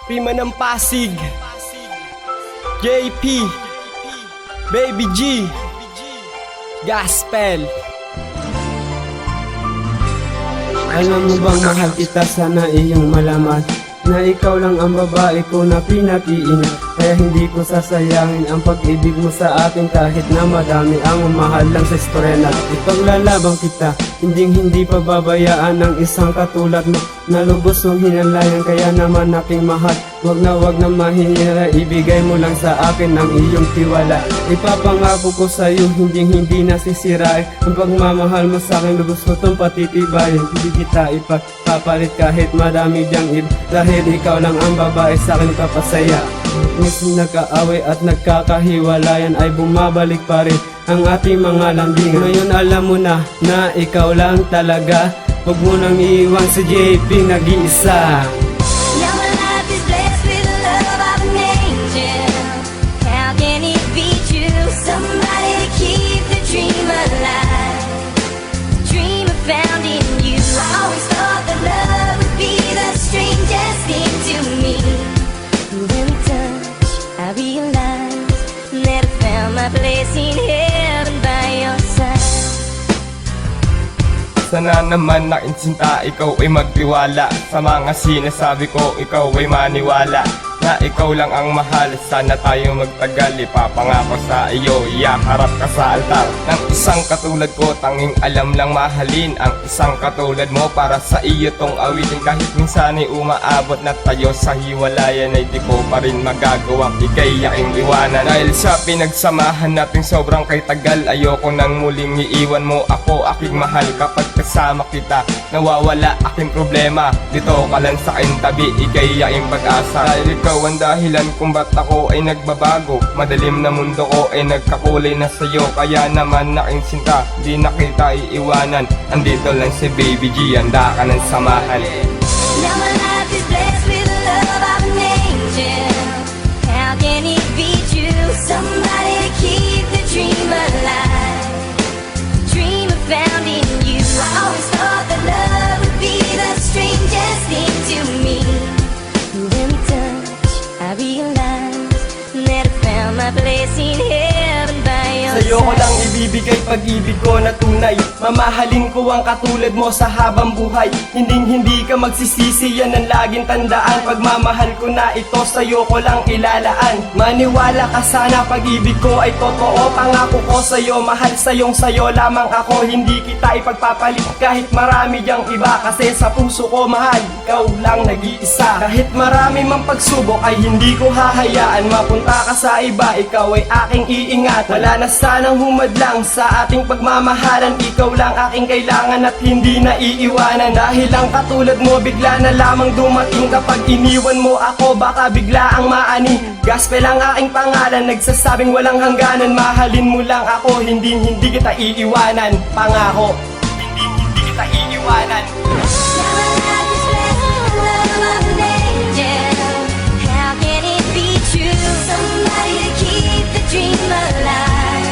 Prima ng Pasig, JP, Baby G, Gospel. Alam mo bang mahal kita, sana iyong malaman na ikaw lang ang babae ko na pinag-iingat. Kaya hindi ko sasayangin ang pag-ibig mo sa akin, kahit na madami ang mahal lang sa istorya na ipaglalabang kita. Hindi pababayaan ng isang katulad mo na lubos mong hinalayan. Kaya naman aking mahal, wag na mahinira, ibigay mo lang sa akin ang iyong tiwala. Ipapangako ko sa'yo, hindi nasisirain ang pagmamahal mo sa akin, lubos ko tong patitibayin. Hindi kita ipagpapalit kahit madami diyang iba, dahil ikaw lang ang babae sa akin papasaya. Minsan nagkaaway at nagkakahiwalayan ay bumabalik pa rin ang ating mga lambing. Ngayon alam mo na ikaw lang talaga, huwag mo nang iiwan si JP nag-iisa. Now my life is blessed with the love of an angel. How can it be true? Somebody to keep the dream alive. The dream I found in you. I always thought that love would be the strangest thing to me. When we touch, I realize that I found my place in heaven by your side. Sana naman nakinsinta, ikaw ay magtiwala sa mga sinasabi ko, ikaw ay maniwala na ikaw lang ang mahal. Sana tayo magtagal, ipapangako sa iyo, iyaharap ka sa altar ng isang katulad ko. Tanging alam lang mahalin ang isang katulad mo, para sa iyo tong awitin. Kahit minsan ay umaabot na tayo sa hiwalayan, ay di ko pa rin magagawang ikay aking iwanan. Dahil sa pinagsamahan natin sobrang kay tagal, ayoko nang muling iiwan mo ako aking mahal. Kapag kasama kita, nawawala aking problema, dito ka lang sa aking tabi, ikay aking pag-asa. Dahil ikaw ang dahilan kung ba't ako ay nagbabago, madilim na mundo ko ay nagkakulay na sa'yo. Kaya naman aking sinta, di na kita iiwanan. Andito lang si Baby G, handa ka ng samahan. Now my life is blessed with the love of an angel. How can it be true? Somebody to keep the dream alive. The dream I found in you. I always thought that love would be the strangest thing to me. When we touch, I realize that I found my place in heaven by your Sa'yo ko side. lang ibibigay pag-ibig ko na tunay. Mamahalin ko ang katulad mo sa habang buhay. Hindi ka magsisisi, yan ang laging tandaan. Pagmamahal ko na ito, sa'yo ko lang ilalaan. Maniwala ka sana, pag-ibig ko ay totoo. Pangako ko sa'yo, mahal sa'yo lamang ako. Hindi kita ipagpapalit kahit marami diyang iba, kasi sa puso ko mahal, ikaw lang nag-iisa. Kahit marami mang pagsubok ay hindi ko hahayaan mapunta ka sa iba, ikaw ay aking iingat. Wala na sanang humadlang sa ating pagmamahalan, ikaw lang aking kailangan at hindi na iiwanan. Dahil lang katulad mo, bigla na lamang dumating. Kapag iniwan mo ako, baka bigla ang maani. Gospel ang aking pangalan, nagsasabing walang hangganan. Mahalin mo lang ako, hindi kita iiwanan. Pangako, hindi kita iiwanan. Now my life is blessed with the love of an angel. How can it be true? Somebody to keep the dream alive.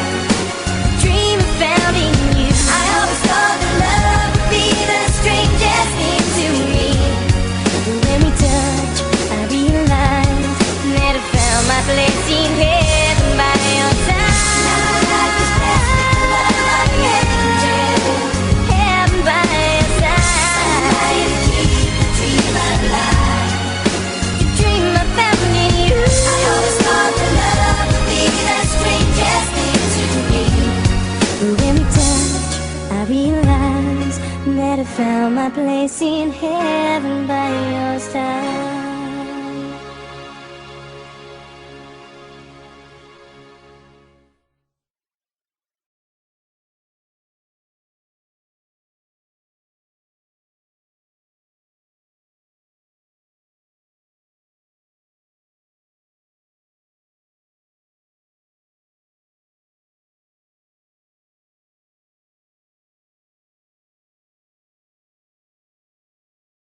Dream I found in you. I always thought that love would be the strangest thing to me. When we touch, I realize that I found my place in heaven by your side. Now my life is blessed with the love of an angel. Heaven by your side. Somebody to keep the dream alive. The dream I found in you. I always thought that love would be the strangest thing to me. When we touch, I realize that I found my place in heaven by your side.